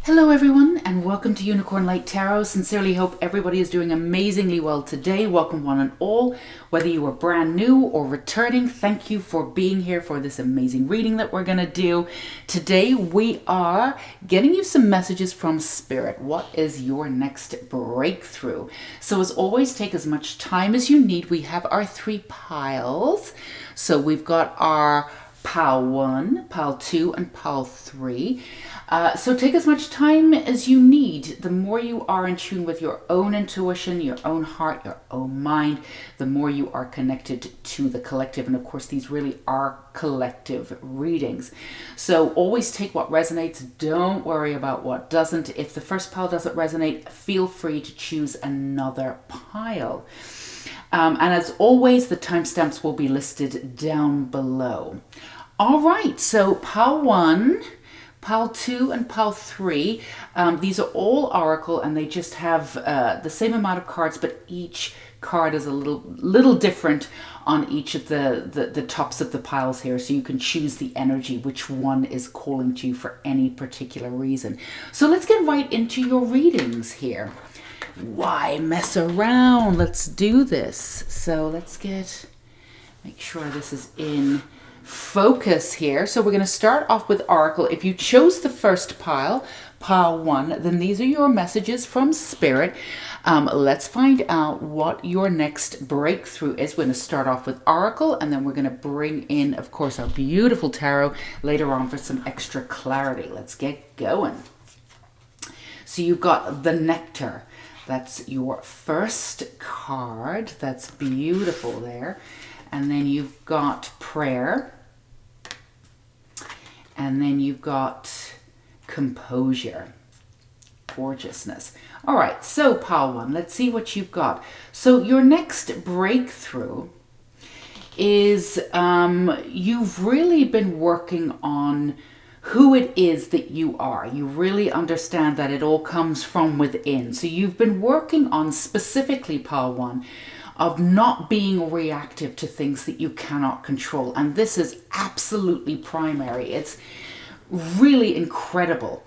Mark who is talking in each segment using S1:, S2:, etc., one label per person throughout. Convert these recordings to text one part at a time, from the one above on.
S1: Hello everyone and welcome to Unicorn Light Tarot. Sincerely hope everybody is doing amazingly well today. Welcome one and all. Whether you are brand new or returning, thank you for being here for this amazing reading that we're going to do. Today we are getting you some messages from Spirit. What is your next breakthrough? So as always, take as much time as you need. We have our three piles. So we've got our pile 1, pile 2 and pile 3. So take as much time as you need. The more you are in tune with your own intuition, your own heart, your own mind, the more you are connected to the collective. And of course, these really are collective readings. So always take what resonates. Don't worry about what doesn't. If the first pile doesn't resonate, feel free to choose another pile. And as always, the timestamps will be listed down below. All right, so pile 1, pile 2 and pile 3, these are all oracle and they just have the same amount of cards, but each card is a little different on each of the tops of the piles here. So you can choose the energy, which one is calling to you for any particular reason. So let's get right into your readings here. Why mess around? Let's do this. So let's make sure this is in focus here. So we're going to start off with Oracle. If you chose the first pile, pile 1, then these are your messages from Spirit. Let's find out what your next breakthrough is. We're going to start off with Oracle, and then we're going to bring in, of course, our beautiful tarot later on for some extra clarity. Let's get going. So you've got the Nectar. That's your first card. That's beautiful there. And then you've got Prayer. And then you've got Composure. Gorgeousness. All right, so pile 1, let's see what you've got. So your next breakthrough is you've really been working on who it is that you are. You really understand that it all comes from within. So you've been working on specifically pile 1 of not being reactive to things that you cannot control. And this is absolutely primary. It's really incredible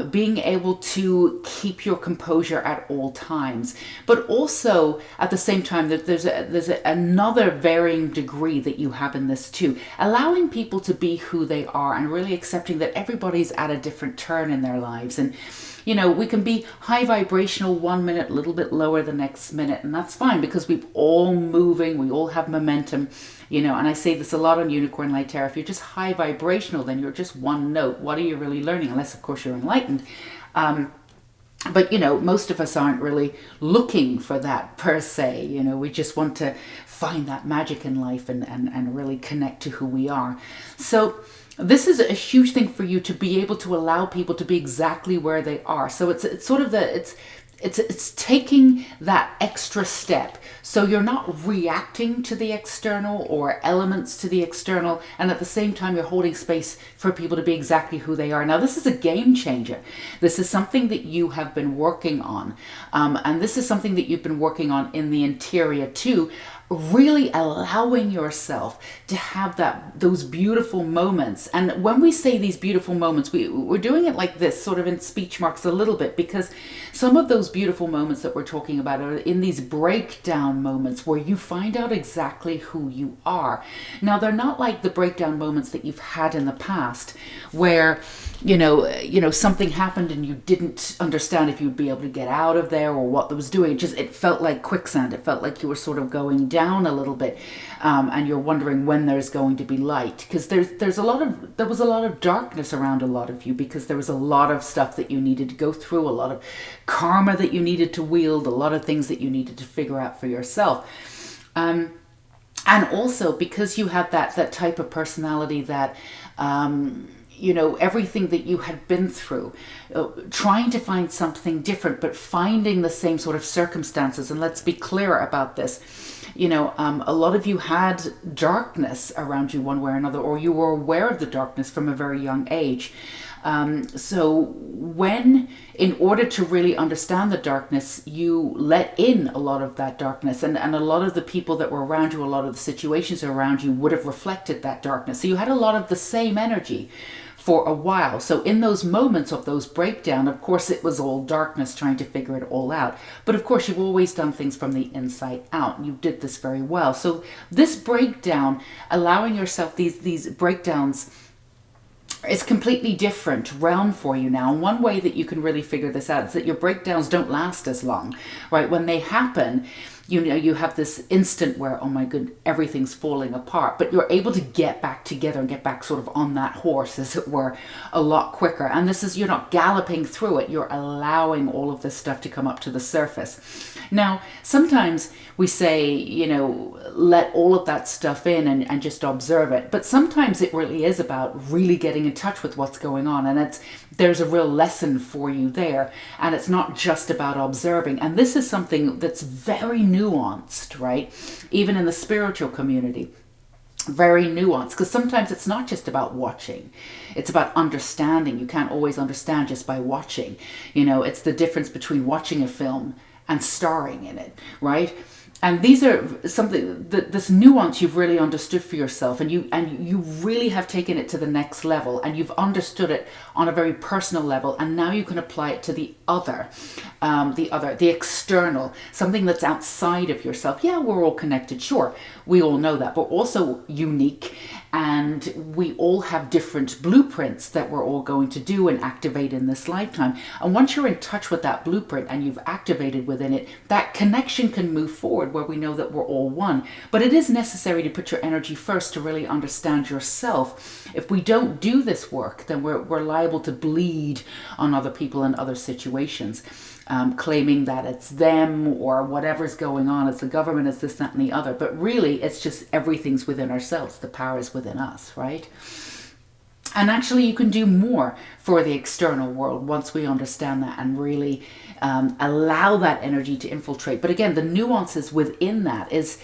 S1: being able to keep your composure at all times, but also at the same time that there's another varying degree that you have in this too, allowing people to be who they are and really accepting that everybody's at a different turn in their lives. And you know, we can be high vibrational 1 minute, a little bit lower the next minute, and that's fine because we're all moving, we all have momentum, you know, and I say this a lot on Unicorn Light Tarot. If you're just high vibrational, then you're just one note. What are you really learning? Unless, of course, you're enlightened. But, you know, most of us aren't really looking for that per se. You know, we just want to find that magic in life and really connect to who we are. So this is a huge thing for you to be able to allow people to be exactly where they are. So it's sort of it's taking that extra step. So you're not reacting to the external or elements to the external, and at the same time you're holding space for people to be exactly who they are. Now this is a game changer. This is something that you have been working on, and this is something that you've been working on in the interior too. Really allowing yourself to have those beautiful moments. And when we say these beautiful moments, we're doing it like this, sort of in speech marks a little bit, because some of those beautiful moments that we're talking about are in these breakdown moments where you find out exactly who you are. Now, they're not like the breakdown moments that you've had in the past where you know, something happened and you didn't understand if you'd be able to get out of there or what that was doing. It felt like quicksand. It felt like you were sort of going down a little bit, and you're wondering when there's going to be light, because there was a lot of darkness around a lot of you, because there was a lot of stuff that you needed to go through, a lot of karma that you needed to wield, a lot of things that you needed to figure out for yourself. And also because you have that type of personality that you know, everything that you had been through, trying to find something different, but finding the same sort of circumstances. And let's be clear about this. You know, a lot of you had darkness around you one way or another, or you were aware of the darkness from a very young age. So when, in order to really understand the darkness, you let in a lot of that darkness, and a lot of the people that were around you, a lot of the situations around you would have reflected that darkness. So you had a lot of the same energy for a while. So in those moments of those breakdown, of course, it was all darkness trying to figure it all out. But of course, you've always done things from the inside out. And you did this very well. So this breakdown, allowing yourself these breakdowns, it's completely different realm for you now. And one way that you can really figure this out is that your breakdowns don't last as long, right? When they happen, you have this instant where, oh my good, everything's falling apart, but you're able to get back together and get back sort of on that horse, as it were, a lot quicker. And this is, you're not galloping through it, you're allowing all of this stuff to come up to the surface. Now, sometimes we say, let all of that stuff in and just observe it. But sometimes it really is about really getting in touch with what's going on. And there's a real lesson for you there. And it's not just about observing. And this is something that's very nuanced, right? Even in the spiritual community. Very nuanced, because sometimes it's not just about watching, it's about understanding. You can't always understand just by watching. It's the difference between watching a film and starring in it, right? And these are something that this nuance you've really understood for yourself, and you really have taken it to the next level, and you've understood it on a very personal level, and now you can apply it to the external, something that's outside of yourself. Yeah, we're all connected, sure, we all know that, but also unique, and we all have different blueprints that we're all going to do and activate in this lifetime. And once you're in touch with that blueprint and you've activated within it, that connection can move forward where we know that we're all one. But it is necessary to put your energy first to really understand yourself. If we don't do this work, then we're liable to bleed on other people and other situations, claiming that it's them or whatever's going on, it's the government, it's this, that, and the other. But really, it's just everything's within ourselves. The power is within us, right? And actually, you can do more for the external world once we understand that and really allow that energy to infiltrate. But again, the nuances within that is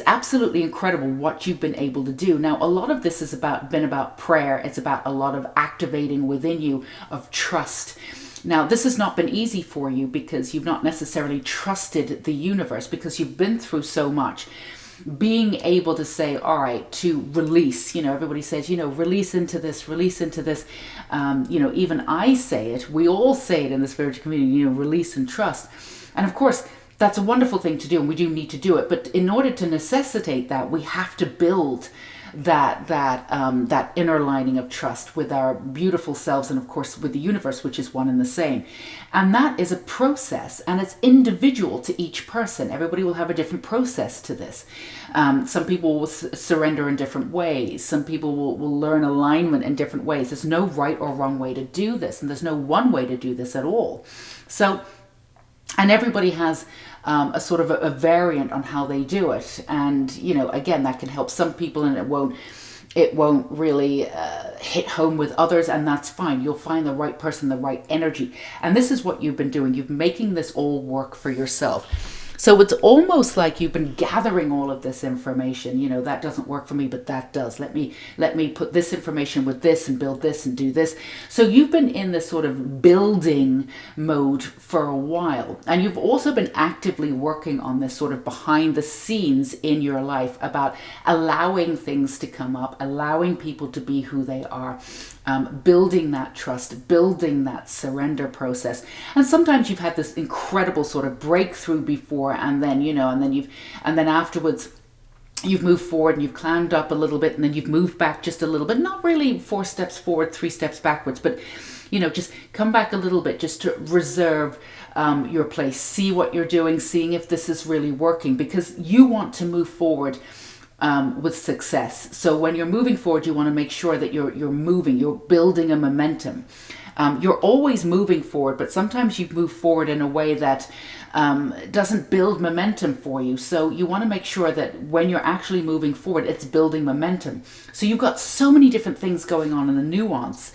S1: absolutely incredible what you've been able to do. Now, a lot of this has been about prayer. It's about a lot of activating within you of trust. Now, this has not been easy for you because you've not necessarily trusted the universe, because you've been through so much. Being able to say, all right, to release, everybody says, release into this, even I say it, we all say it in the spiritual community, release and trust. And of course, that's a wonderful thing to do, and we do need to do it. But in order to necessitate that, we have to build that inner lining of trust with our beautiful selves, and of course with the universe, which is one and the same. And that is a process, and it's individual to each person. Everybody will have a different process to this. Some people will surrender in different ways. Some people will learn alignment in different ways. There's no right or wrong way to do this, and there's no one way to do this at all. So, and everybody has a sort of a variant on how they do it. And, again, that can help some people, and it won't really hit home with others, and that's fine. You'll find the right person, the right energy. And this is what you've been doing. You've making this all work for yourself. So it's almost like you've been gathering all of this information. That doesn't work for me, but that does. Let me put this information with this and build this and do this. So you've been in this sort of building mode for a while. And you've also been actively working on this sort of behind the scenes in your life about allowing things to come up, allowing people to be who they are. Building that trust, building that surrender process. And sometimes you've had this incredible sort of breakthrough before, and then, and then afterwards you've moved forward and you've climbed up a little bit, and then you've moved back just a little bit, not really 4 steps forward, 3 steps backwards, but, just come back a little bit just to reserve your place, see what you're doing, seeing if this is really working, because you want to move forward with success. So when you're moving forward, you want to make sure that you're moving, you're building a momentum. You're always moving forward, but sometimes you move forward in a way that doesn't build momentum for you. So you want to make sure that when you're actually moving forward, it's building momentum. So you've got so many different things going on in the nuance.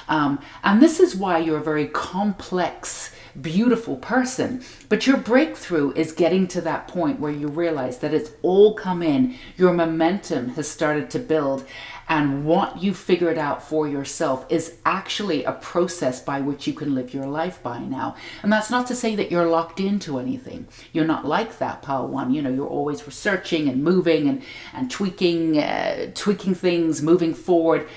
S1: And this is why you're a very complex beautiful person. But your breakthrough is getting to that point where you realize that it's all come in, your momentum has started to build, and what you figured out for yourself is actually a process by which you can live your life by now. And that's not to say that you're locked into anything. You're not like that, Pile 1. You know, you're always researching and moving and tweaking things, moving forward,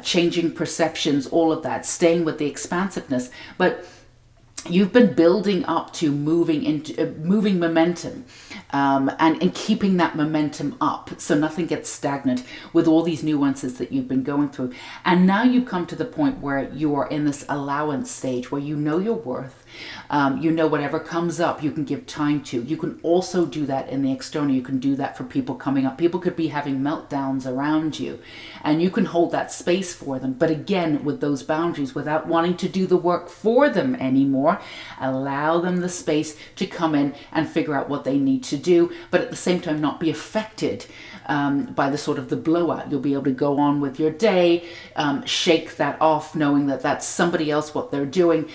S1: changing perceptions, all of that, staying with the expansiveness. But you've been building up to moving momentum, and keeping that momentum up so nothing gets stagnant with all these nuances that you've been going through. And now you've come to the point where you are in this allowance stage where you know your worth. You know whatever comes up you can give time to. You can also do that in the external. You can do that for people coming up. People could be having meltdowns around you, and you can hold that space for them. But again, with those boundaries, without wanting to do the work for them anymore, allow them the space to come in and figure out what they need to do, but at the same time not be affected by the sort of the blowout. You'll be able to go on with your day, shake that off, knowing that that's somebody else, what they're doing.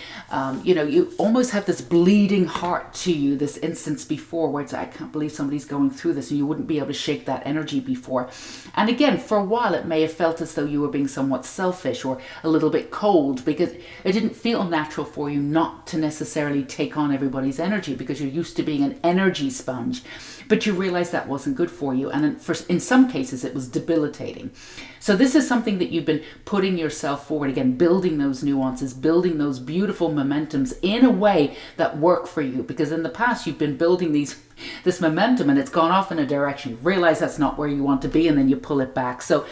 S1: You know, you almost have this bleeding heart to you, this instance before where it's, I can't believe somebody's going through this, and you wouldn't be able to shake that energy before. And again, for a while it may have felt as though you were being somewhat selfish or a little bit cold, because it didn't feel natural for you not to necessarily take on everybody's energy, because you're used to being an energy sponge. But you realize that wasn't good for you, and in some cases it was debilitating. So this is something that you've been putting yourself forward, again, building those nuances, building those beautiful momentums in a way that work for you, because in the past you've been building this momentum and it's gone off in a direction. You realize that's not where you want to be, and then you pull it back. So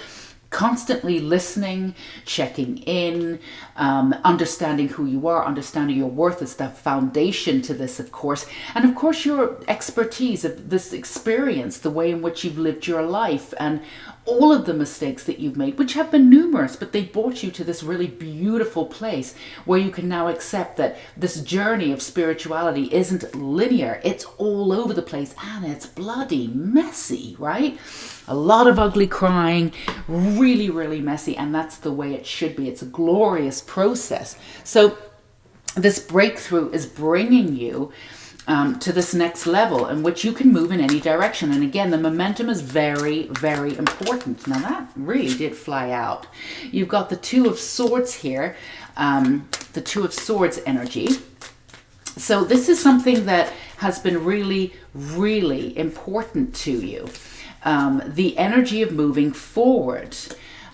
S1: constantly listening, checking in, understanding who you are, understanding your worth is the foundation to this, of course. And of course, your expertise of this experience, the way in which you've lived your life, and all of the mistakes that you've made, which have been numerous, but they brought you to this really beautiful place where you can now accept that this journey of spirituality isn't linear. It's all over the place, and it's bloody messy, right? A lot of ugly crying, really, really messy, and that's the way it should be. It's a glorious process. So this breakthrough is bringing you to this next level in which you can move in any direction. And again, the momentum is very, very important. Now that really did fly out. You've got the Two of Swords here, the Two of Swords energy. So this is something that has been really, really important to you. The energy of moving forward.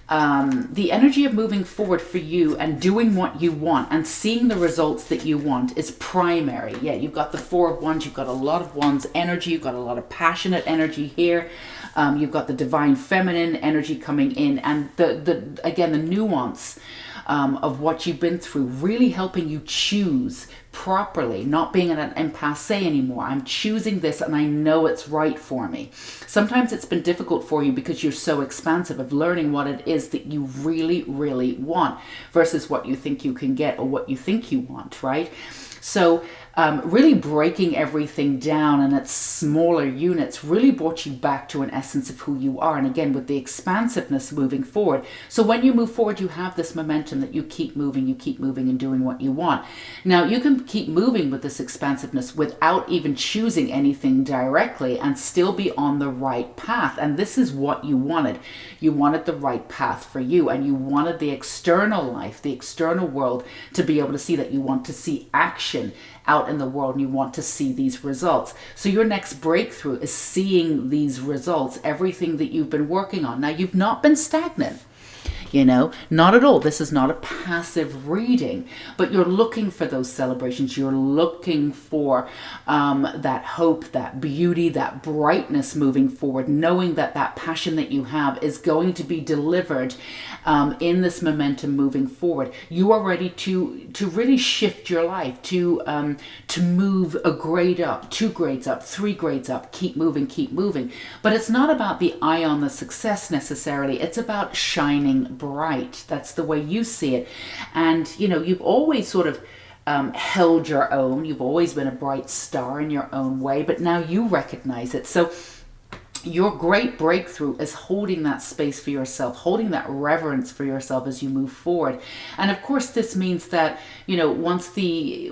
S1: The energy of moving forward for you and doing what you want and seeing the results that you want is primary. Yeah, you've got the Four of Wands, you've got a lot of Wands energy, you've got a lot of passionate energy here. You've got the divine feminine energy coming in, and again, the nuance of what you've been through, really helping you choose properly, not being at an impasse anymore. I'm choosing this and I know it's right for me. Sometimes it's been difficult for you because you're so expansive of learning what it is that you really, really want versus what you think you can get or what you think you want, right? So really breaking everything down in its smaller units really brought you back to an essence of who you are. And again, with the expansiveness moving forward. So when you move forward, you have this momentum that you keep moving and doing what you want. Now, you can keep moving with this expansiveness without even choosing anything directly and still be on the right path. And this is what you wanted. You wanted the right path for you, and you wanted the external life, the external world to be able to see that. You want to see action out in the world, and you want to see these results. So your next breakthrough is seeing these results, everything that you've been working on. Now, you've not been stagnant. You know, not at all. This is not a passive reading, but you're looking for those celebrations. You're looking for that hope, that beauty, that brightness moving forward, knowing that that passion that you have is going to be delivered in this momentum moving forward. You are ready to really shift your life, to move a grade up, 2 grades up, 3 grades up, keep moving. But it's not about the eye on the success necessarily. It's about shining bright. That's the way you see it. And, you know, you've always sort of held your own. You've always been a bright star in your own way, but now you recognize it. So your great breakthrough is holding that space for yourself, holding that reverence for yourself as you move forward. And of course, this means that, you know, once the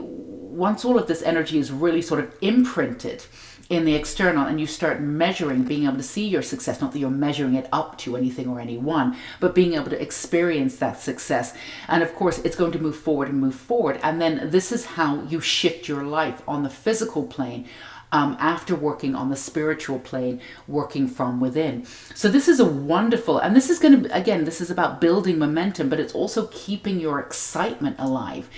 S1: once all of this energy is really sort of imprinted in the external, and you start measuring, being able to see your success, not that you're measuring it up to anything or anyone, but being able to experience that success. And of course, it's going to move forward and move forward. And then this is how you shift your life on the physical plane. After working on the spiritual plane, working from within. So this is a wonderful, and this is going to, again, this is about building momentum, but it's also keeping your excitement alive.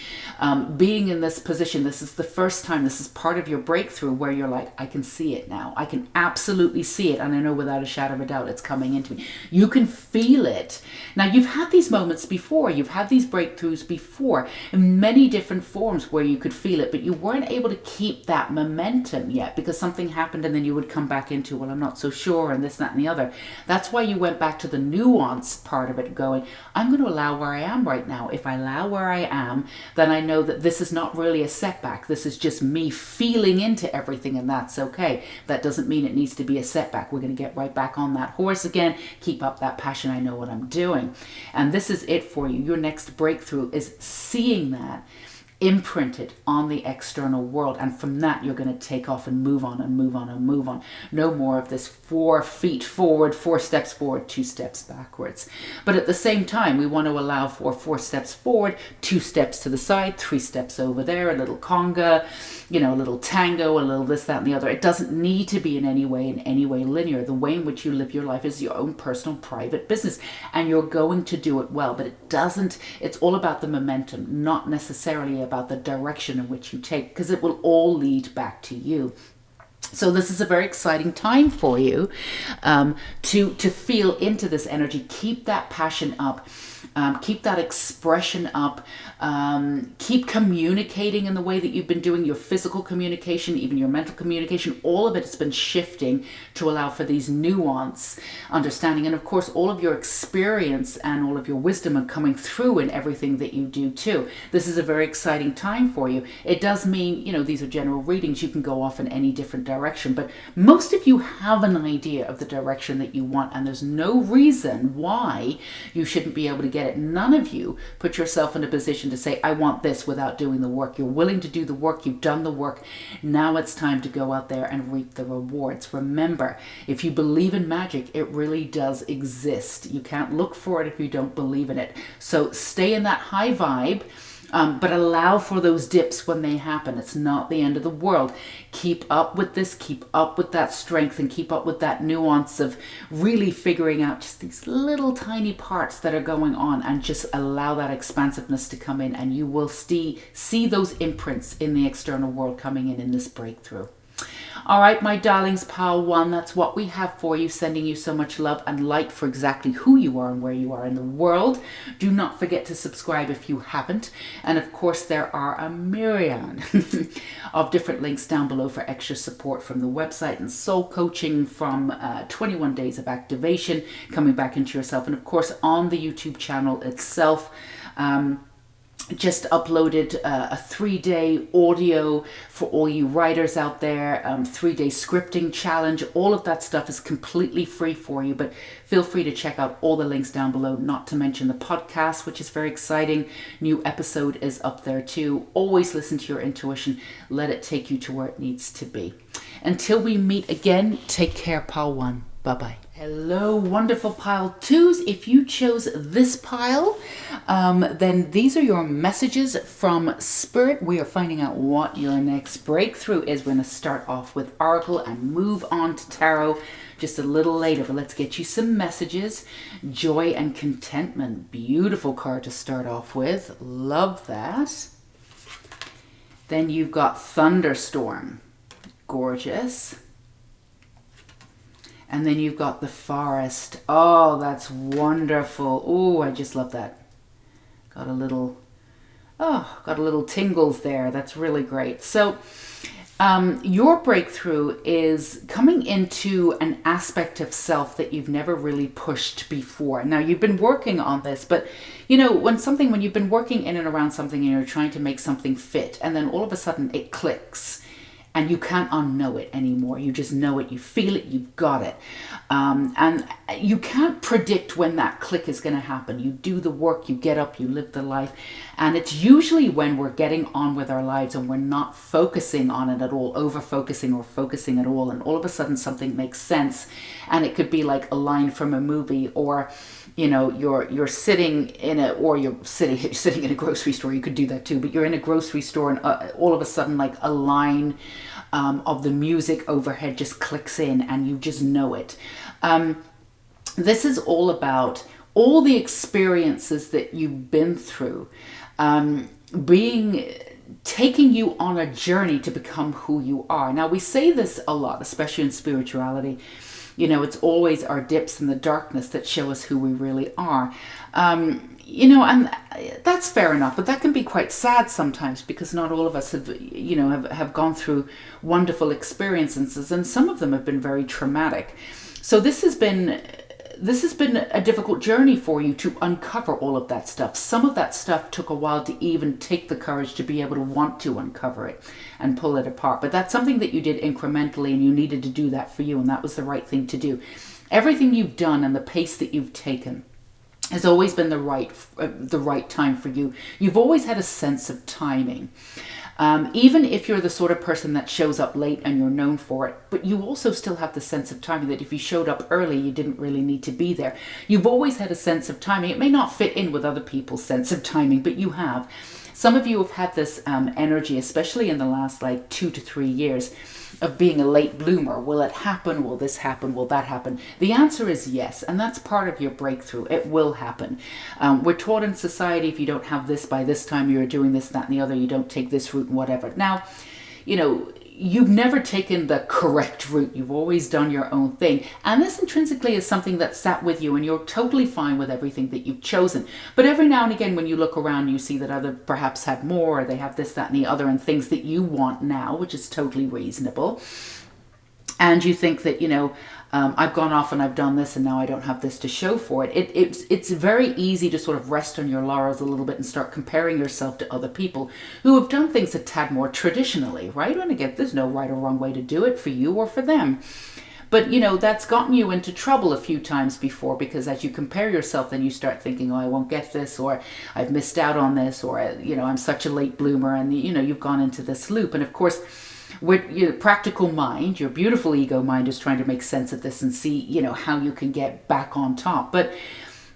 S1: Being in this position, this is the first time, this is part of your breakthrough where you're like, I can see it now. I can absolutely see it. And I know without a shadow of a doubt, it's coming into me. You can feel it. Now, you've had these moments before. You've had these breakthroughs before in many different forms where you could feel it, but you weren't able to keep that momentum yet, because something happened and then you would come back into, well, I'm not so sure, and this, that, and the other. That's why you went back to the nuanced part of it, going, I'm going to allow where I am right now. If I allow where I am, then I know that this is not really a setback. This is just me feeling into everything, and that's okay. That doesn't mean it needs to be a setback. We're going to get right back on that horse again, keep up that passion. I know what I'm doing. And this is it for you. Your next breakthrough is seeing that imprinted on the external world, and from that you're going to take off and move on and move on and move on. No more of this 4 feet forward, 4 steps forward, 2 steps backwards. But at the same time, we want to allow for 4 steps forward, 2 steps to the side, 3 steps over there, a little conga, a little tango, a little this, that, and the other. It doesn't need to be in any way linear. The way in which you live your life is your own personal private business, and you're going to do it well, but it's all about the momentum, not necessarily about the direction in which you take, because it will all lead back to you. So this is a very exciting time for you to feel into this energy. Keep that passion up. Keep that expression up. Keep communicating in the way that you've been doing, your physical communication, even your mental communication. All of it has been shifting to allow for these nuance, understanding. And of course, all of your experience and all of your wisdom are coming through in everything that you do too. This is a very exciting time for you. It does mean, these are general readings. You can go off in any different direction, but most of you have an idea of the direction that you want, and there's no reason why you shouldn't be able to get it. None of you put yourself in a position to say, I want this, without doing the work. You're willing to do the work. You've done the work. Now it's time to go out there and reap the rewards. Remember, if you believe in magic, it really does exist. You can't look for it if you don't believe in it. So stay in that high vibe. But allow for those dips when they happen. It's not the end of the world. Keep up with this, keep up with that strength, and keep up with that nuance of really figuring out just these little tiny parts that are going on, and just allow that expansiveness to come in, and you will see those imprints in the external world coming in this breakthrough. All right, my darlings, Pile 1, that's what we have for you, sending you so much love and light for exactly who you are and where you are in the world. Do not forget to subscribe if you haven't. And of course, there are a myriad of different links down below for extra support from the website and soul coaching, from 21 days of activation, coming back into yourself. And of course, on the YouTube channel itself, just uploaded a 3-day audio for all you writers out there, 3-day scripting challenge. All of that stuff is completely free for you, but feel free to check out all the links down below, not to mention the podcast, which is very exciting. New episode is up there too. Always listen to your intuition. Let it take you to where it needs to be. Until we meet again, take care, Pile 1. Bye-bye. Hello, wonderful Pile 2s. If you chose this pile, then these are your messages from Spirit. We are finding out what your next breakthrough is. We're going to start off with Oracle and move on to Tarot just a little later, but let's get you some messages. Joy and Contentment. Beautiful card to start off with. Love that. Then you've got Thunderstorm. Gorgeous. And then you've got the Forest. Oh, that's wonderful. Oh, I just love that. Got a little tingles there. That's really great. So your breakthrough is coming into an aspect of self that you've never really pushed before. Now, you've been working on this, but when you've been working in and around something and you're trying to make something fit, and then all of a sudden it clicks, and you can't unknow it anymore. You just know it, you feel it, you've got it. And you can't predict when that click is going to happen. You do the work, you get up, you live the life. And it's usually when we're getting on with our lives and we're not focusing on it at all, over-focusing or focusing at all, and all of a sudden something makes sense. And it could be like a line from a movie, or you're sitting in you're sitting in a grocery store. You could do that too, but you're in a grocery store and all of a sudden like a line of the music overhead just clicks in and you just know it. This is all about all the experiences that you've been through, taking you on a journey to become who you are. Now, we say this a lot, especially in spirituality. It's always our dips in the darkness that show us who we really are. And that's fair enough, but that can be quite sad sometimes, because not all of us have gone through wonderful experiences, and some of them have been very traumatic. So this has been a difficult journey for you to uncover all of that stuff. Some of that stuff took a while to even take the courage to be able to want to uncover it and pull it apart. But that's something that you did incrementally, and you needed to do that for you, and that was the right thing to do. Everything you've done and the pace that you've taken has always been the right time for you. You've always had a sense of timing. Even if you're the sort of person that shows up late and you're known for it, but you also still have the sense of timing that if you showed up early, you didn't really need to be there. You've always had a sense of timing. It may not fit in with other people's sense of timing, but you have. Some of you have had this energy, especially in the last 2 to 3 years, of being a late bloomer. Will it happen? Will this happen? Will that happen? The answer is yes, and that's part of your breakthrough. It will happen. We're taught in society, if you don't have this by this time, you're doing this, that, and the other, you don't take this route and whatever. Now, you've never taken the correct route. You've always done your own thing. And this intrinsically is something that sat with you, and you're totally fine with everything that you've chosen. But every now and again, when you look around, you see that others perhaps have more, or they have this, that, and the other, and things that you want now, which is totally reasonable. And you think that, I've gone off and I've done this and now I don't have this to show for it. It's very easy to sort of rest on your laurels a little bit and start comparing yourself to other people who have done things a tad more traditionally, right? And again, there's no right or wrong way to do it for you or for them. But, that's gotten you into trouble a few times before, because as you compare yourself, then you start thinking, oh, I won't get this, or I've missed out on this, or, I'm such a late bloomer, and, you've gone into this loop. And of course, with your practical mind, your beautiful ego mind is trying to make sense of this and see, how you can get back on top. But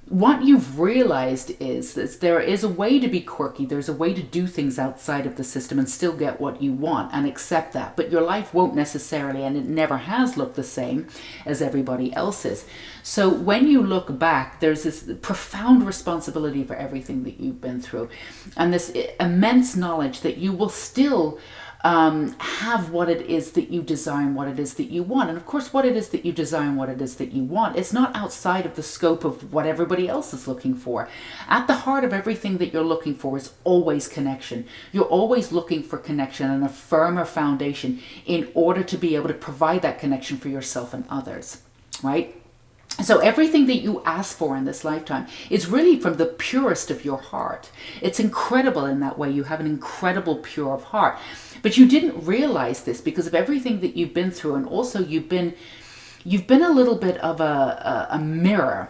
S1: what you've realized is that there is a way to be quirky. There's a way to do things outside of the system and still get what you want, and accept that. But your life won't necessarily, and it never has looked the same as everybody else's. So when you look back, there's this profound responsibility for everything that you've been through, and this immense knowledge that you will still have what it is that you desire and what it is that you want. And of course, what it is that you desire and what it is that you want, it's not outside of the scope of what everybody else is looking for. At the heart of everything that you're looking for is always connection. You're always looking for connection and a firmer foundation in order to be able to provide that connection for yourself and others, right? So everything that you ask for in this lifetime is really from the purest of your heart. It's incredible in that way. You have an incredible pure of heart. But you didn't realize this because of everything that you've been through. And also you've been a little bit of a mirror,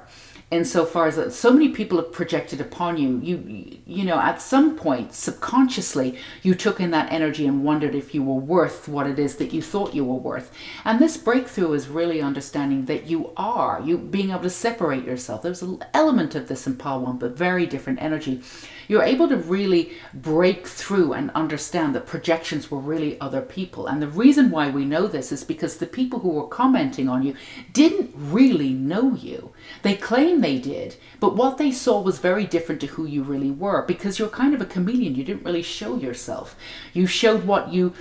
S1: insofar as that so many people have projected upon you. At some point, subconsciously, you took in that energy and wondered if you were worth what it is that you thought you were worth. And this breakthrough is really understanding that you being able to separate yourself. There's an element of this in Pile 1, but very different energy. You're able to really break through and understand that projections were really other people. And the reason why we know this is because the people who were commenting on you didn't really know you. They claim they did, but what they saw was very different to who you really were, because you're kind of a chameleon. You didn't really show yourself. You showed what you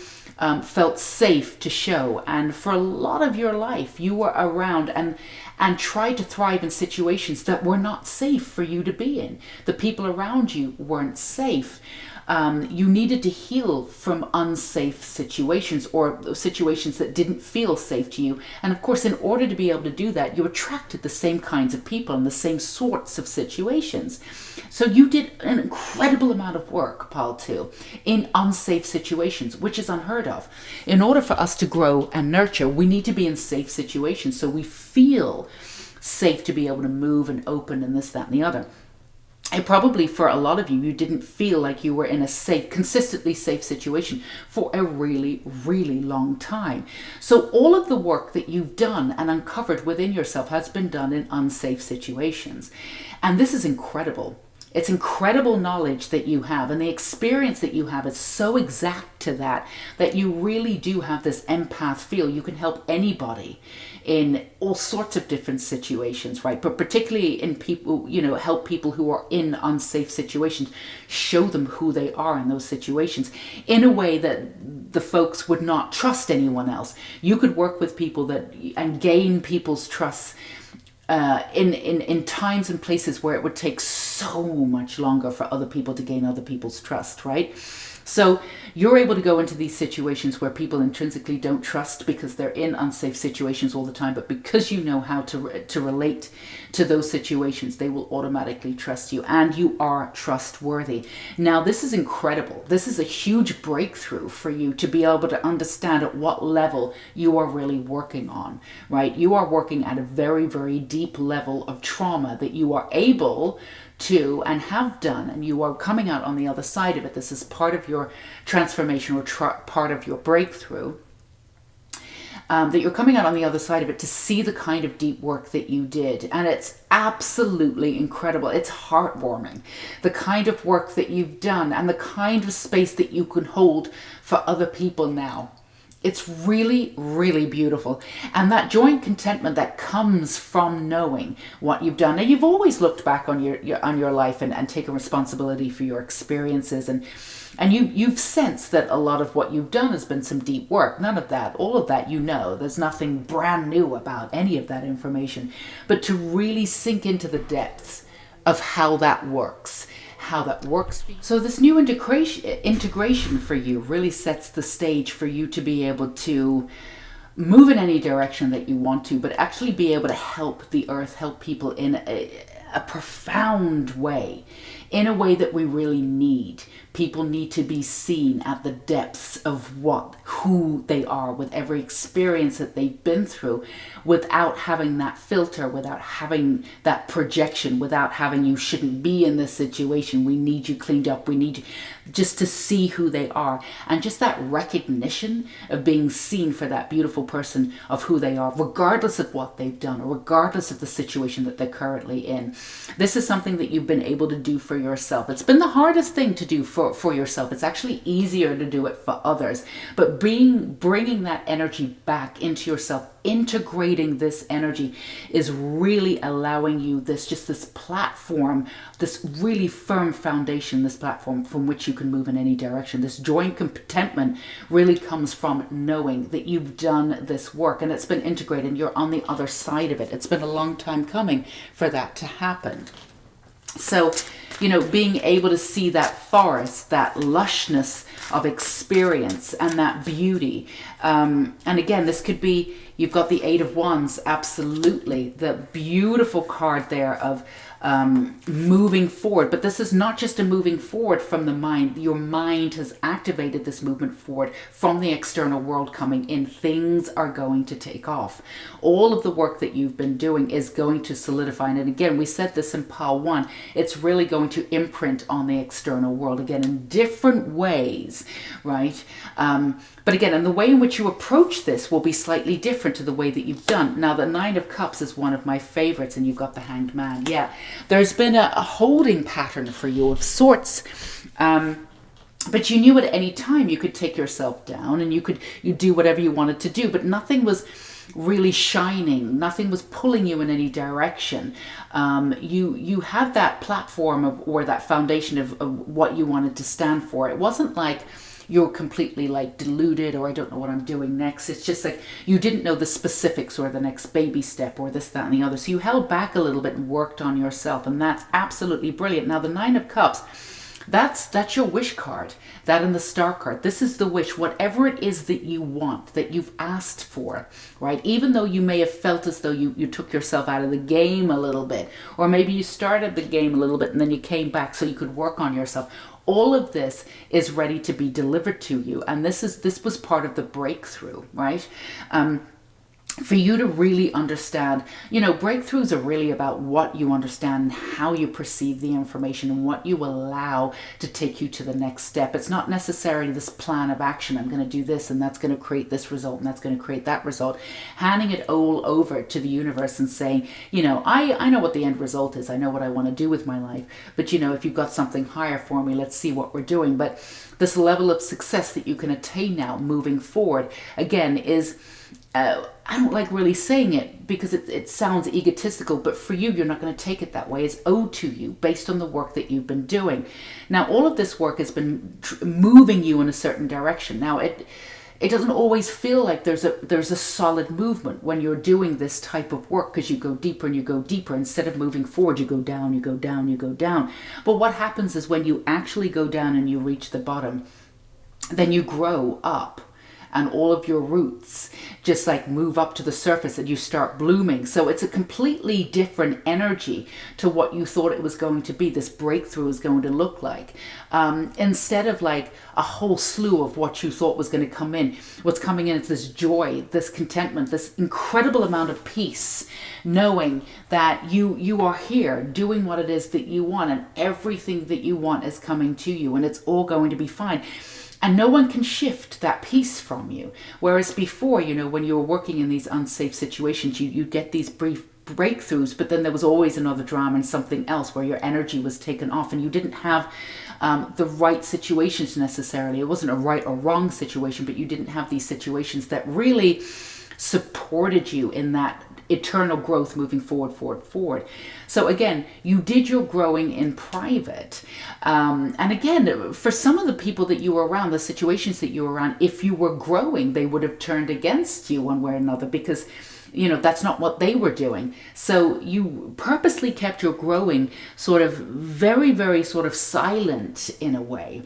S1: felt safe to show. And for a lot of your life, you were around and tried to thrive in situations that were not safe for you to be in. The people around you weren't safe. You needed to heal from unsafe situations or situations that didn't feel safe to you. And of course, in order to be able to do that, you attracted the same kinds of people and the same sorts of situations. So you did an incredible amount of work, Pile 2, in unsafe situations, which is unheard of. In order for us to grow and nurture, we need to be in safe situations so we feel safe to be able to move and open and this, that, and the other. And probably for a lot of you, you didn't feel like you were in a safe, consistently safe situation for a really, really long time. So all of the work that you've done and uncovered within yourself has been done in unsafe situations. And this is incredible. It's incredible knowledge that you have, and the experience that you have is so exact to that you really do have this empath feel. You can help anybody in all sorts of different situations, right? But particularly in people, help people who are in unsafe situations, show them who they are in those situations in a way that the folks would not trust anyone else. You could work with people and gain people's trust in times and places where it would take so much longer for other people to gain other people's trust, right? So you're able to go into these situations where people intrinsically don't trust because they're in unsafe situations all the time, but because you know how to relate to those situations, they will automatically trust you, and you are trustworthy. Now, this is incredible. This is a huge breakthrough for you to be able to understand at what level you are really working on, right? You are working at a very, very deep level of trauma that you are able to and have done, and you are coming out on the other side of it. This is part of your transformation or part of your breakthrough, that you're coming out on the other side of it to see the kind of deep work that you did. And it's absolutely incredible. It's heartwarming, the kind of work that you've done and the kind of space that you can hold for other people now. It's really, really beautiful. And that joy and contentment that comes from knowing what you've done. Now, you've always looked back on your life and taken responsibility for your experiences. And you've sensed that a lot of what you've done has been some deep work. None of that, all of that, there's nothing brand new about any of that information. But to really sink into the depths of how that works. So this new integration for you really sets the stage for you to be able to move in any direction that you want to, but actually be able to help the earth, help people in a profound way, in a way that we really need. People need to be seen at the depths of who they are, with every experience that they've been through, without having that filter, without having that projection, without having you shouldn't be in this situation, we need you cleaned up, we need you, just to see who they are. And just that recognition of being seen for that beautiful person of who they are, regardless of what they've done or regardless of the situation that they're currently in. This is something that you've been able to do for yourself. It's been the hardest thing to do for yourself. It's actually easier to do it for others. But bringing that energy back into yourself, integrating this energy, is really allowing you this platform, this really firm foundation, this platform from which you can move in any direction. This joy and contentment really comes from knowing that you've done this work and it's been integrated and you're on the other side of it. It's been a long time coming for that to happen. So, being able to see that forest, that lushness of experience and that beauty. And again, this could be, you've got the Eight of Wands, absolutely. The beautiful card there of moving forward. But this is not just a moving forward from the mind. Your mind has activated this movement forward from the external world coming in. Things are going to take off. All of the work that you've been doing is going to solidify. And again, we said this in pile 1, it's really going to imprint on the external world, again, in different ways, right? But again, and the way in which you approach this will be slightly different to the way that you've done. Now, the Nine of Cups is one of my favorites, and you've got the Hanged Man. Yeah, there's been a holding pattern for you of sorts. But you knew at any time you could take yourself down and you do whatever you wanted to do, but nothing was really shining. Nothing was pulling you in any direction. You had that platform or that foundation of what you wanted to stand for. It wasn't like you're completely deluded or I don't know what I'm doing next. It's just like you didn't know the specifics or the next baby step or this, that, and the other. So you held back a little bit and worked on yourself, and that's absolutely brilliant. Now, the Nine of Cups That's your wish card. That and the star card. This is the wish, whatever it is that you want, that you've asked for, right? Even though you may have felt as though you took yourself out of the game a little bit, or maybe you started the game a little bit and then you came back so you could work on yourself. All of this is ready to be delivered to you. And this was part of the breakthrough, right? For you to really understand, breakthroughs are really about what you understand and how you perceive the information and what you allow to take you to the next step. It's not necessarily this plan of action. I'm going to do this and that's going to create this result and that's going to create that result. Handing it all over to the universe and saying, I know what the end result is. I know what I want to do with my life. But, if you've got something higher for me, let's see what we're doing. But this level of success that you can attain now moving forward, again, is... I don't like really saying it because it sounds egotistical, but for you, you're not going to take it that way. It's owed to you based on the work that you've been doing. Now, all of this work has been moving you in a certain direction. Now, it doesn't always feel like there's a solid movement when you're doing this type of work, because you go deeper and you go deeper. Instead of moving forward, you go down, you go down, you go down. But what happens is when you actually go down and you reach the bottom, then you grow up. And all of your roots just like move up to the surface and you start blooming. So it's a completely different energy to what you thought it was going to be. This breakthrough is going to look like. Instead of like a whole slew of what you thought was going to come in, what's coming in is this joy, this contentment, this incredible amount of peace, knowing that you are here doing what it is that you want, and everything that you want is coming to you, and it's all going to be fine. And no one can shift that peace from you. Whereas before, when you were working in these unsafe situations, you get these brief breakthroughs, but then there was always another drama and something else where your energy was taken off and you didn't have the right situations necessarily. It wasn't a right or wrong situation, but you didn't have these situations that really supported you in that eternal growth moving forward. So again, you did your growing in private. And again, for some of the people that you were around, the situations that you were around, if you were growing, they would have turned against you one way or another because, that's not what they were doing. So you purposely kept your growing sort of very, very sort of silent in a way.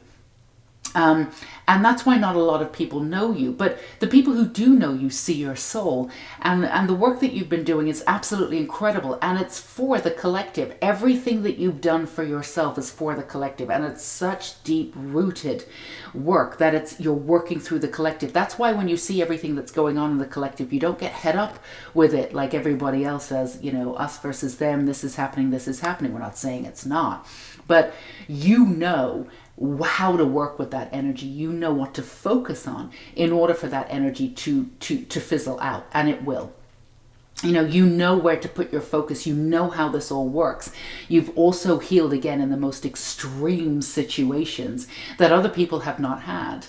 S1: And that's why not a lot of people know you. But the people who do know you see your soul. And the work that you've been doing is absolutely incredible. And it's for the collective. Everything that you've done for yourself is for the collective. And it's such deep-rooted work that you're working through the collective. That's why when you see everything that's going on in the collective, you don't get head up with it like everybody else says, us versus them, this is happening, this is happening. We're not saying it's not. But you know how to work with that energy. You know what to focus on in order for that energy to fizzle out, and it will. You know where to put your focus. You know how this all works. You've also healed again in the most extreme situations that other people have not had.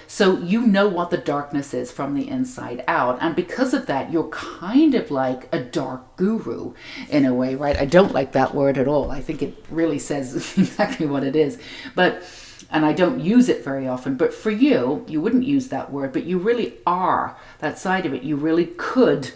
S1: So you know what the darkness is from the inside out. And because of that, you're kind of like a dark guru in a way, right? I don't like that word at all. I think it really says exactly what it is. And I don't use it very often, but for you wouldn't use that word, but you really are that side of it. You really could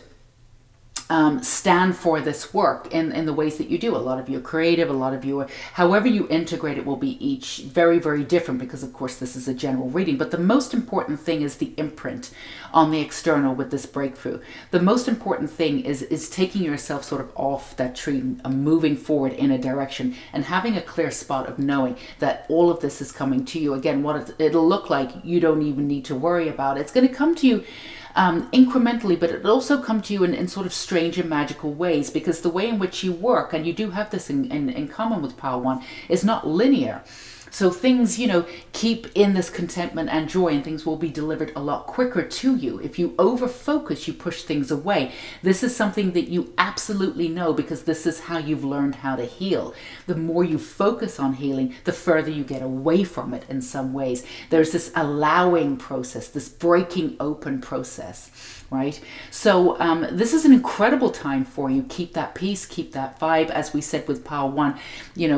S1: stand for this work in the ways that you do. A lot of you are creative, a lot of you are, however you integrate it will be each very, very different because of course this is a general reading. But the most important thing is the imprint on the external with this breakthrough. The most important thing is taking yourself sort of off that tree and moving forward in a direction and having a clear spot of knowing that all of this is coming to you. Again, what it'll look like, you don't even need to worry about. It's going to come to you incrementally, but it'll also come to you in sort of strange and magical ways, because the way in which you work, and you do have this in common with Pile 1, is not linear. So things, keep in this contentment and joy, and things will be delivered a lot quicker to you. If you over-focus, you push things away. This is something that you absolutely know because this is how you've learned how to heal. The more you focus on healing, the further you get away from it in some ways. There's this allowing process, this breaking open process, right? So this is an incredible time for you. Keep that peace, keep that vibe. As we said with Pile 1,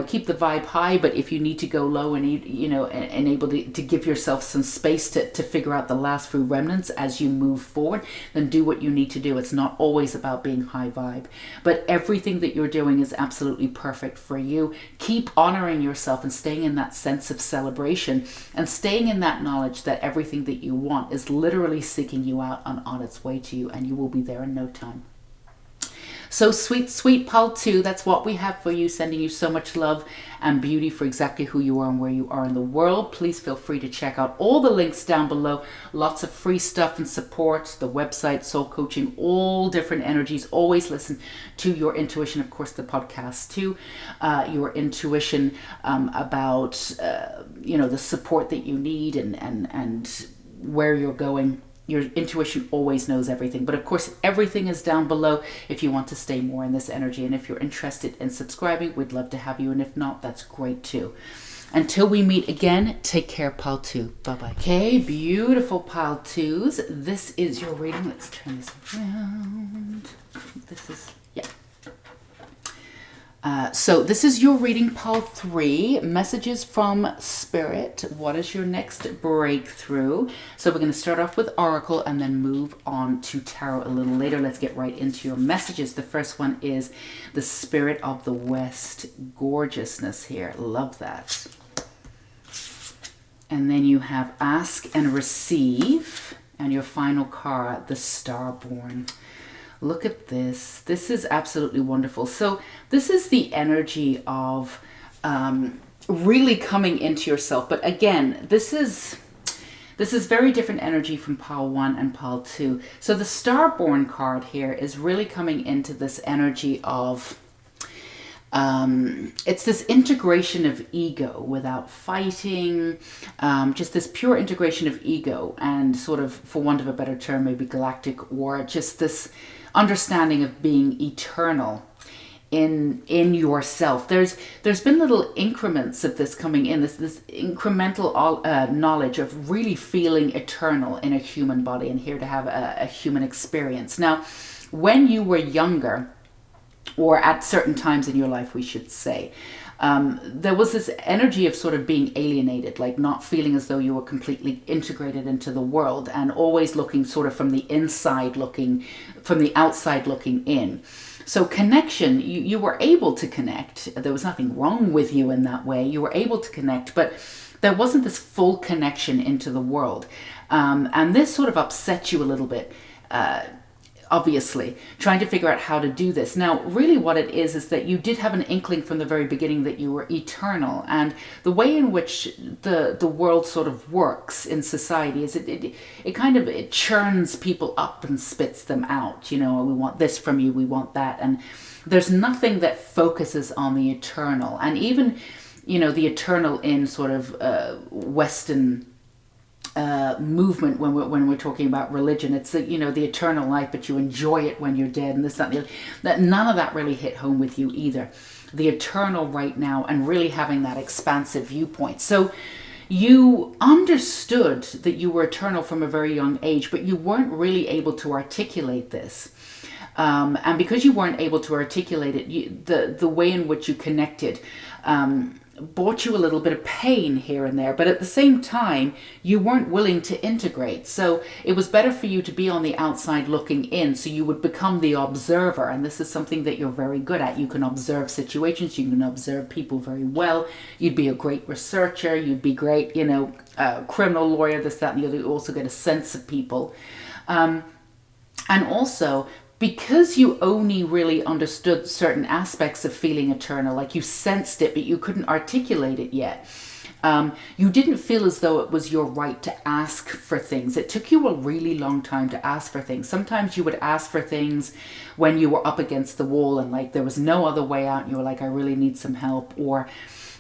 S1: keep the vibe high, but if you need to go low, below and, and able to give yourself some space to figure out the last few remnants as you move forward, then do what you need to do. It's not always about being high vibe, but everything that you're doing is absolutely perfect for you. Keep honoring yourself and staying in that sense of celebration and staying in that knowledge that everything that you want is literally seeking you out and on its way to you, and you will be there in no time. So sweet pal 2, that's what we have for you. Sending you so much love and beauty for exactly who you are and where you are in the world. Please feel free to check out all the links down below. Lots of free stuff and support, the website, soul coaching, all different energies. Always listen to your intuition. Of course, the podcast too. Your intuition about, the support that you need and where you're going. Your intuition always knows everything. But of course, everything is down below if you want to stay more in this energy. And if you're interested in subscribing, we'd love to have you. And if not, that's great too. Until we meet again, take care, Pile 2. Bye-bye. Okay, beautiful Pile 2s. This is your reading. Let's turn this around. This is, yeah. So this is your reading, Pile 3, messages from Spirit. What is your next breakthrough? So we're going to start off with Oracle and then move on to Tarot a little later. Let's get right into your messages. The first one is the Spirit of the West. Gorgeousness here. Love that. And then you have Ask and Receive. And your final card, the Starborn. Look at this. This is absolutely wonderful. So this is the energy of really coming into yourself. But again, this is very different energy from Pile 1 and Pile 2. So the Starborn card here is really coming into this energy of, it's this integration of ego without fighting, just this pure integration of ego and sort of, for want of a better term, maybe galactic war, just this understanding of being eternal in yourself. There's been little increments of this coming in, this incremental knowledge of really feeling eternal in a human body and here to have a human experience. Now, when you were younger, or at certain times in your life, we should say, there was this energy of sort of being alienated, like not feeling as though you were completely integrated into the world and always looking sort of from the inside looking, from the outside looking in. So connection, you were able to connect. There was nothing wrong with you in that way. You were able to connect, but there wasn't this full connection into the world. And this sort of upset you a little bit. Obviously, trying to figure out how to do this. Now, really what it is that you did have an inkling from the very beginning that you were eternal. And the way in which the world sort of works in society is it churns people up and spits them out. We want this from you, we want that. And there's nothing that focuses on the eternal. And even, the eternal in sort of Western movement when we're talking about religion, it's the eternal life, but you enjoy it when you're dead, and this, that, and the other. That none of that really hit home with you either. The eternal right now and really having that expansive viewpoint. So you understood that you were eternal from a very young age, but you weren't really able to articulate this. And because you weren't able to articulate it, the way in which you connected brought you a little bit of pain here and there, but at the same time, you weren't willing to integrate. So it was better for you to be on the outside looking in, so you would become the observer. And this is something that you're very good at. You can observe situations, you can observe people very well. You'd be a great researcher, you'd be great, criminal lawyer, this, that, and the other. You also get a sense of people. And also, because you only really understood certain aspects of feeling eternal, like you sensed it, but you couldn't articulate it yet. You didn't feel as though it was your right to ask for things. It took you a really long time to ask for things. Sometimes you would ask for things when you were up against the wall and like there was no other way out. And you were like, I really need some help. Or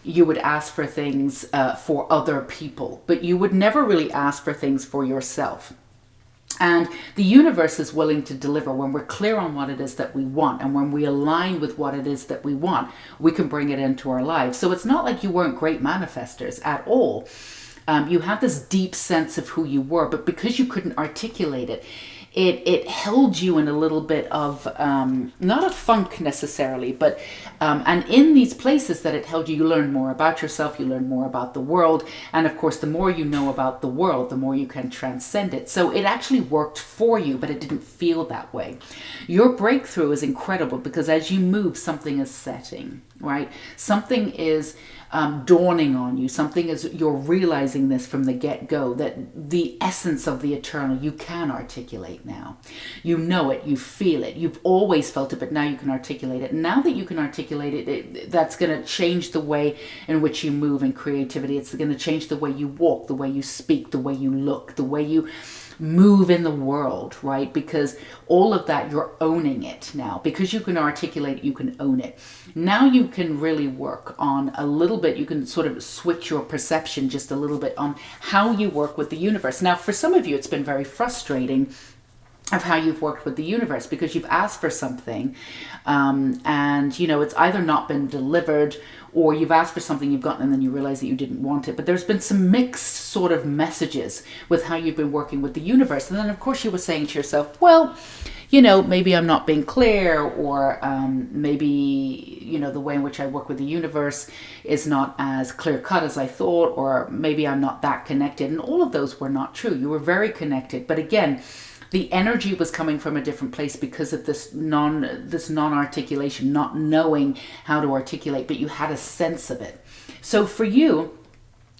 S1: you would ask for things for other people, but you would never really ask for things for yourself. And the universe is willing to deliver when we're clear on what it is that we want. And when we align with what it is that we want, we can bring it into our lives. So it's not like you weren't great manifestors at all. You had this deep sense of who you were, but because you couldn't articulate it, it held you in a little bit of not a funk necessarily, but and in these places that it held you, you learn more about yourself, you learn more about the world, and of course the more you know about the world, the more you can transcend it. So it actually worked for you, but it didn't feel that way. Your breakthrough is incredible because as you move, something is setting, right? Something is dawning on you. Something is, you're realizing this from the get-go, that the essence of the eternal you can articulate now. You know it, you feel it, you've always felt it, but now you can articulate it. Now that you can articulate it, that's going to change the way in which you move in creativity. It's going to change the way you walk, the way you speak, the way you look, the way you move in the world, right? Because all of that, you're owning it now. Because you can articulate it, you can own it. Now you can really work on a little bit, you can sort of switch your perception just a little bit on how you work with the universe. Now, for some of you, it's been very frustrating of how you've worked with the universe because you've asked for something and, you know, it's either not been delivered or you've asked for something you've gotten and then you realize that you didn't want it. But there's been some mixed sort of messages with how you've been working with the universe. And then, of course, you were saying to yourself, well, you know, maybe I'm not being clear, or maybe, you know, the way in which I work with the universe is not as clear cut as I thought, or maybe I'm not that connected. And all of those were not true. You were very connected. But again, the energy was coming from a different place because of this non-articulation, not knowing how to articulate, but you had a sense of it. So for you,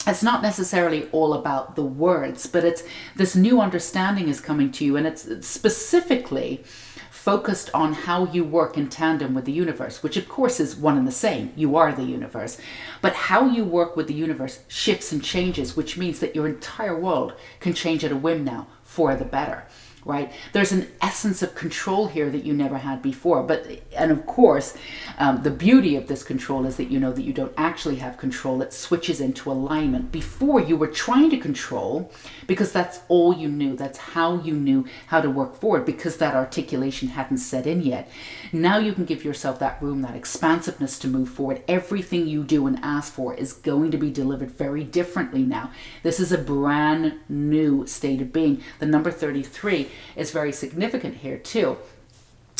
S1: it's not necessarily all about the words, but it's this new understanding is coming to you, and it's specifically focused on how you work in tandem with the universe, which of course is one and the same. You are the universe. But how you work with the universe shifts and changes, which means that your entire world can change at a whim now for the better. Right? There's an essence of control here that you never had before. And of course, the beauty of this control is that you know that you don't actually have control. It switches into alignment. Before, you were trying to control because that's all you knew. That's how you knew how to work forward, because that articulation hadn't set in yet. Now you can give yourself that room, that expansiveness to move forward. Everything you do and ask for is going to be delivered very differently now. This is a brand new state of being. The number 33 is very significant here too,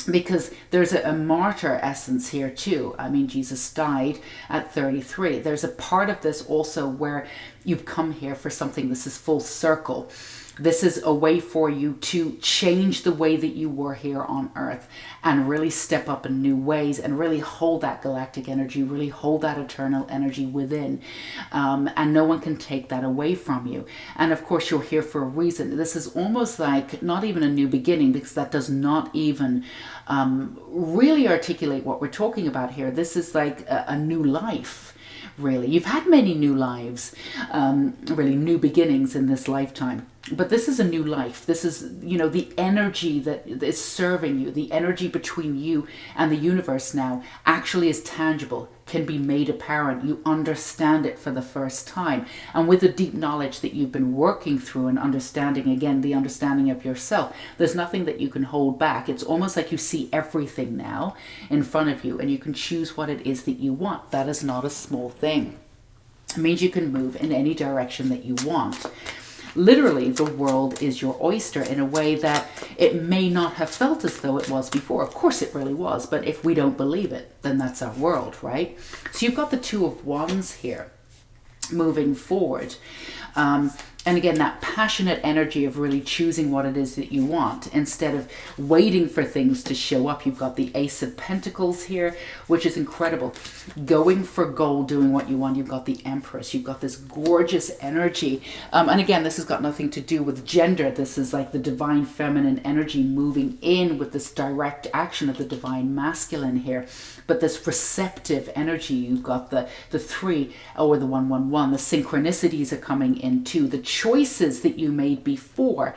S1: because there's a martyr essence here too. I mean, Jesus died at 33. There's a part of this also where you've come here for something. This is full circle. This is a way for you to change the way that you were here on Earth and really step up in new ways and really hold that galactic energy, really hold that eternal energy within. And no one can take that away from you. And of course, you're here for a reason. This is almost like not even a new beginning, because that does not even really articulate what we're talking about here. This is like a new life. Really, you've had many new lives, really new beginnings in this lifetime. But this is a new life. This is, you know, the energy that is serving you, the energy between you and the universe now actually is tangible, can be made apparent. You understand it for the first time. And with the deep knowledge that you've been working through and understanding, again, the understanding of yourself, there's nothing that you can hold back. It's almost like you see everything now in front of you and you can choose what it is that you want. That is not a small thing. It means you can move in any direction that you want. Literally, the world is your oyster in a way that it may not have felt as though it was before. Of course it really was, but if we don't believe it, then that's our world, right? So you've got the Two of Wands here moving forward. And again, that passionate energy of really choosing what it is that you want instead of waiting for things to show up. You've got the Ace of Pentacles here, which is incredible. Going for gold, doing what you want. You've got the Empress. You've got this gorgeous energy. And again, this has got nothing to do with gender. This is like the divine feminine energy moving in with this direct action of the divine masculine here. But this receptive energy, you've got the 3 or the 111. The synchronicities are coming in too. The choices that you made before,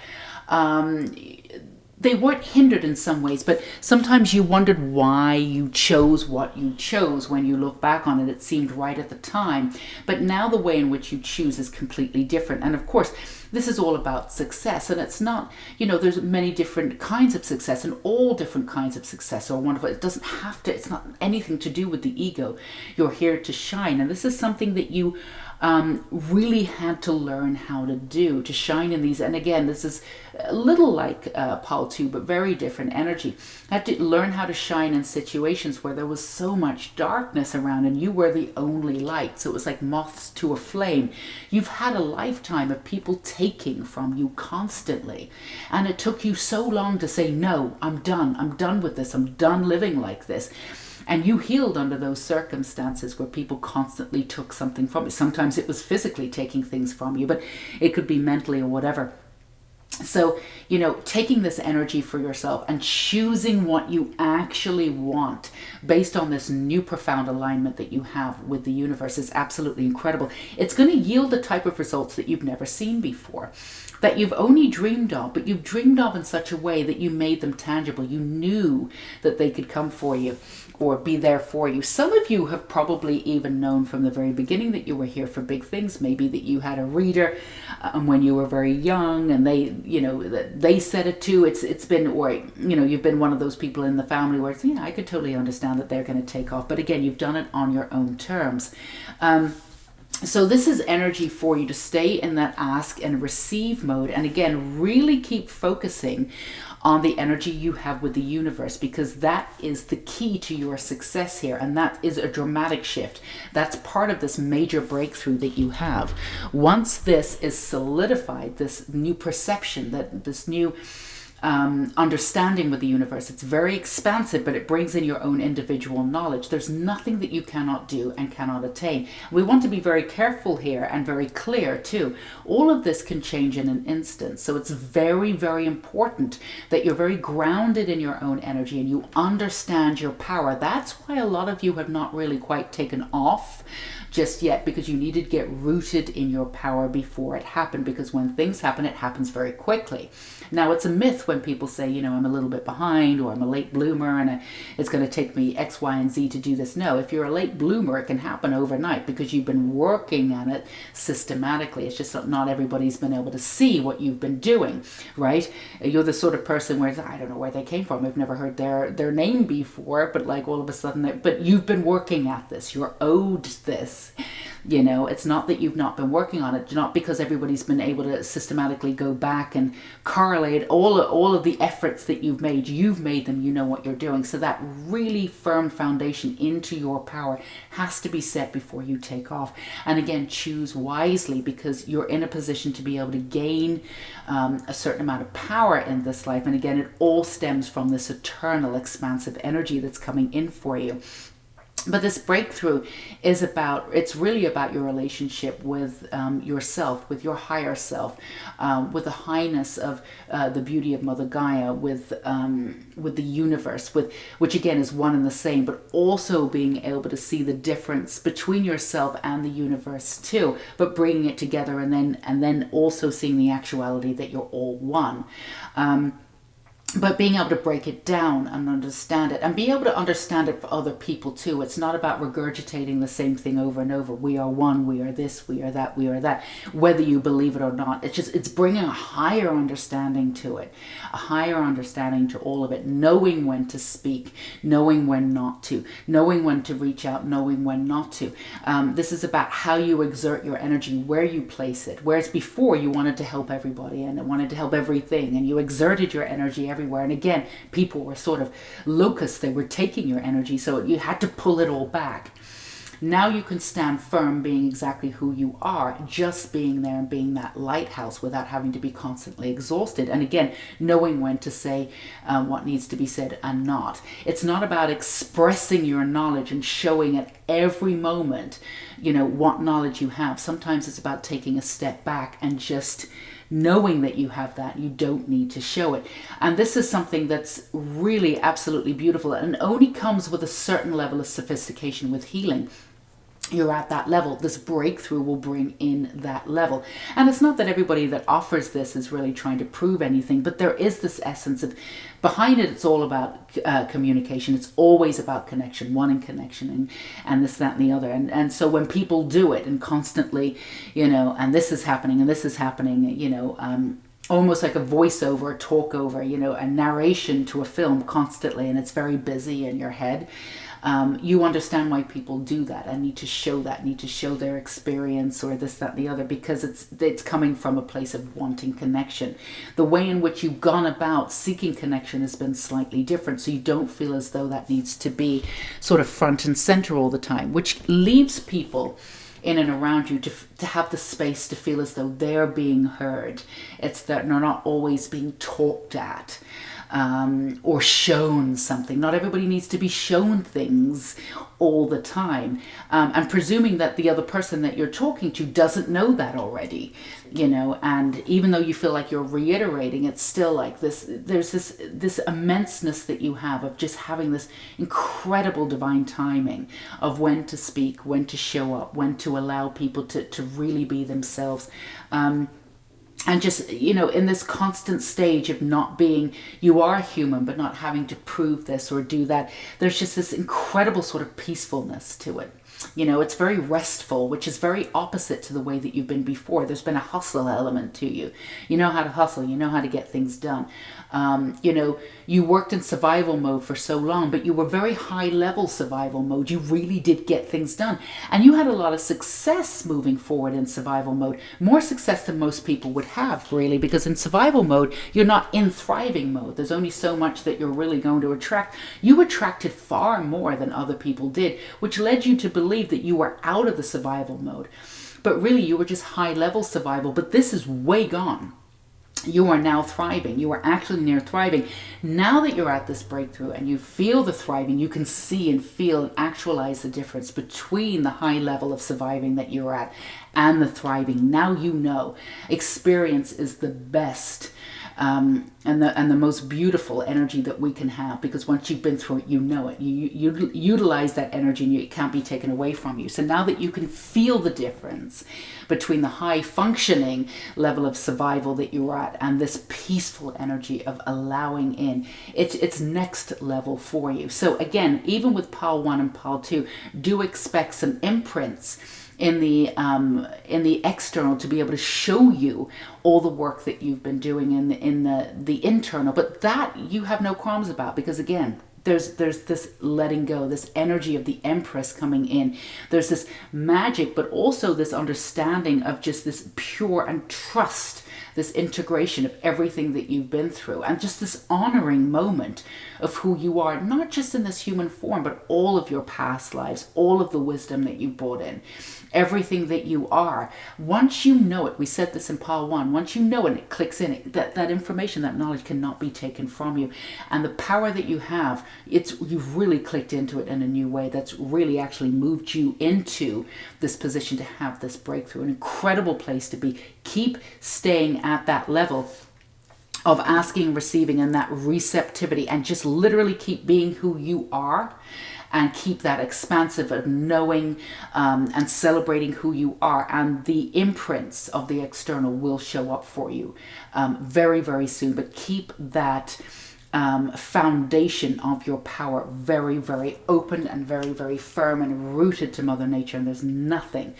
S1: they weren't hindered in some ways, but sometimes you wondered why you chose what you chose. When you look back on it, it seemed right at the time. But now the way in which you choose is completely different. And of course, this is all about success. And it's not, you know, there's many different kinds of success, and all different kinds of success are wonderful. It doesn't have to, it's not anything to do with the ego. You're here to shine. And this is something that you really had to learn how to shine in these. And again, this is a little like Paul too, but very different energy. Had to learn how to shine in situations where there was so much darkness around and you were the only light. So it was like moths to a flame. You've had a lifetime of people taking from you constantly. And it took you so long to say, no, I'm done. I'm done with this. I'm done living like this. And you healed under those circumstances where people constantly took something from you. Sometimes it was physically taking things from you, but it could be mentally or whatever. So, taking this energy for yourself and choosing what you actually want based on this new profound alignment that you have with the universe is absolutely incredible. It's going to yield the type of results that you've never seen before, that you've only dreamed of, but you've dreamed of in such a way that you made them tangible. You knew that they could come for you or be there for you. Some of you have probably even known from the very beginning that you were here for big things. Maybe that you had a reader when you were very young, and they said it too. It's been, or you've been one of those people in the family where it's, I could totally understand that they're going to take off. But again, you've done it on your own terms. So this is energy for you to stay in that ask and receive mode. And again, really keep focusing on the energy you have with the universe, because that is the key to your success here. And that is a dramatic shift. That's part of this major breakthrough that you have. Once this is solidified, this new perception, that this new understanding with the universe, it's very expansive, but it brings in your own individual knowledge. There's nothing that you cannot do and cannot attain. We want to be very careful here and very clear too. All of this can change in an instant. So it's very, very important that you're very grounded in your own energy and you understand your power. That's why a lot of you have not really quite taken off just yet, because you needed to get rooted in your power before it happened, because when things happen, it happens very quickly. Now, it's a myth when people say, I'm a little bit behind, or I'm a late bloomer and it's going to take me X, Y, and Z to do this. No, if you're a late bloomer, it can happen overnight because you've been working on it systematically. It's just that not everybody's been able to see what you've been doing, right? You're the sort of person where I don't know where they came from. I've never heard their name before, but like all of a sudden, but you've been working at this. You're owed this. It's not that you've not been working on it, not because everybody's been able to systematically go back and correlate all of the efforts that you've made them, you know what you're doing. So that really firm foundation into your power has to be set before you take off. And again, choose wisely, because you're in a position to be able to gain a certain amount of power in this life. And again, it all stems from this eternal expansive energy that's coming in for you. But this breakthrough it's really about your relationship with yourself, with your higher self, with the highness of the beauty of Mother Gaia, with the universe, which again is one and the same, but also being able to see the difference between yourself and the universe too, but bringing it together, and then also seeing the actuality that you're all one. But being able to break it down and understand it, and be able to understand it for other people too. It's not about regurgitating the same thing over and over. We are one, we are this, we are that, we are that. Whether you believe it or not, it's bringing a higher understanding to it, a higher understanding to all of it, knowing when to speak, knowing when not to, knowing when to reach out, knowing when not to. This is about how you exert your energy, where you place it. Whereas before you wanted to help everybody and wanted to help everything, and you exerted your energy everywhere. And again, people were sort of locusts. They were taking your energy, so you had to pull it all back. Now you can stand firm, being exactly who you are, just being there and being that lighthouse without having to be constantly exhausted. And again, knowing when to say what needs to be said and not. It's not about expressing your knowledge and showing at every moment, what knowledge you have. Sometimes it's about taking a step back and just knowing that you have that. You don't need to show it. And this is something that's really absolutely beautiful, and only comes with a certain level of sophistication with healing. You're at that level. This breakthrough will bring in that level. And it's not that everybody that offers this is really trying to prove anything, but there is this essence of, behind it, it's all about communication. It's always about connection, wanting connection, and this, that, and the other. And so when people do it and constantly, and this is happening, and this is happening, almost like a voiceover, a talk over, a narration to a film constantly, and it's very busy in your head. You understand why people do that and need to show that, need to show their experience or this, that, and the other, because it's coming from a place of wanting connection. The way in which you've gone about seeking connection has been slightly different, so you don't feel as though that needs to be sort of front and center all the time, which leaves people in and around you to have the space to feel as though they're being heard. It's that they're not always being talked at or shown something. Not everybody needs to be shown things all the time, and presuming that the other person that you're talking to doesn't know that already, and even though you feel like you're reiterating, it's still like this, there's this immenseness that you have of just having this incredible divine timing of when to speak, when to show up, when to allow people to really be themselves. And just, in this constant stage of not being, you are human, but not having to prove this or do that. There's just this incredible sort of peacefulness to it. It's very restful, which is very opposite to the way that you've been before. There's been a hustle element to you. You know how to hustle. You know how to get things done. You worked in survival mode for so long, but you were very high level survival mode. You really did get things done. And you had a lot of success moving forward in survival mode. More success than most people would have, really, because in survival mode, you're not in thriving mode. There's only so much that you're really going to attract. You attracted far more than other people did, which led you to believe that you were out of the survival mode. But really, you were just high level survival. But this is way gone. You are now thriving. You are actually near thriving. Now that you're at this breakthrough and you feel the thriving, you can see and feel and actualize the difference between the high level of surviving that you're at and the thriving. Now you know. Experience is the best and the most beautiful energy that we can have, because once you've been through it, you know it. You utilize that energy and it can't be taken away from you. So now that you can feel the difference between the high functioning level of survival that you're at and this peaceful energy of allowing in, it's next level for you. So again, even with pile 1 and pile 2, do expect some imprints in the external to be able to show you all the work that you've been doing in the internal, but that you have no qualms about, because again, there's this letting go, this energy of the Empress coming in. There's this magic, but also this understanding of just this pure and trust, this integration of everything that you've been through, and just this honoring moment of who you are, not just in this human form, but all of your past lives, all of the wisdom that you brought in, everything that you are. Once you know it, we said this in pile 1, once you know it, it clicks in, that information, that knowledge cannot be taken from you. And the power that you have, you've really clicked into it in a new way that's really actually moved you into this position to have this breakthrough. An incredible place to be. Keep staying at that level of asking, receiving, and that receptivity, and just literally keep being who you are, and keep that expansive of knowing and celebrating who you are, and the imprints of the external will show up for you very, very soon. But keep that foundation of your power very, very open and very, very firm and rooted to Mother Nature. And there's nothing,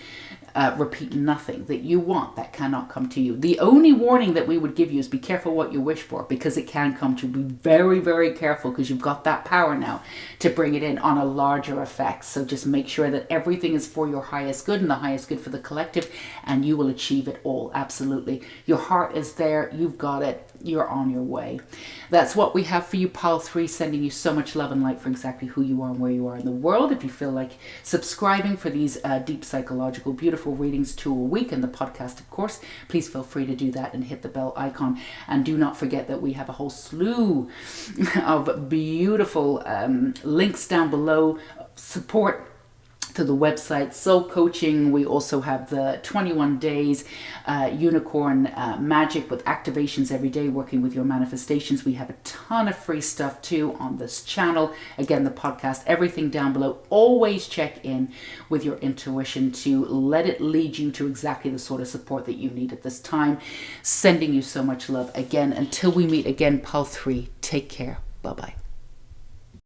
S1: repeat, nothing that you want that cannot come to you. The only warning that we would give you is be careful what you wish for, because it can come to you. Be very, very careful, because you've got that power now to bring it in on a larger effect. So just make sure that everything is for your highest good and the highest good for the collective, and you will achieve it all. Absolutely. Your heart is there. You've got it. You're on your way. That's what we have for you, pile 3, sending you so much love and light for exactly who you are and where you are in the world. If you feel like subscribing for these deep psychological, beautiful readings 2 a week, and the podcast, of course, please feel free to do that and hit the bell icon. And do not forget that we have a whole slew of beautiful links down below, support to the website, soul coaching. We also have the 21 days unicorn magic with activations every day, working with your manifestations. We have a ton of free stuff too on this channel. Again, the podcast, everything down below. Always check in with your intuition to let it lead you to exactly the sort of support that you need at this time. Sending you so much love. Again, until we meet again, pile 3, take care. Bye-bye.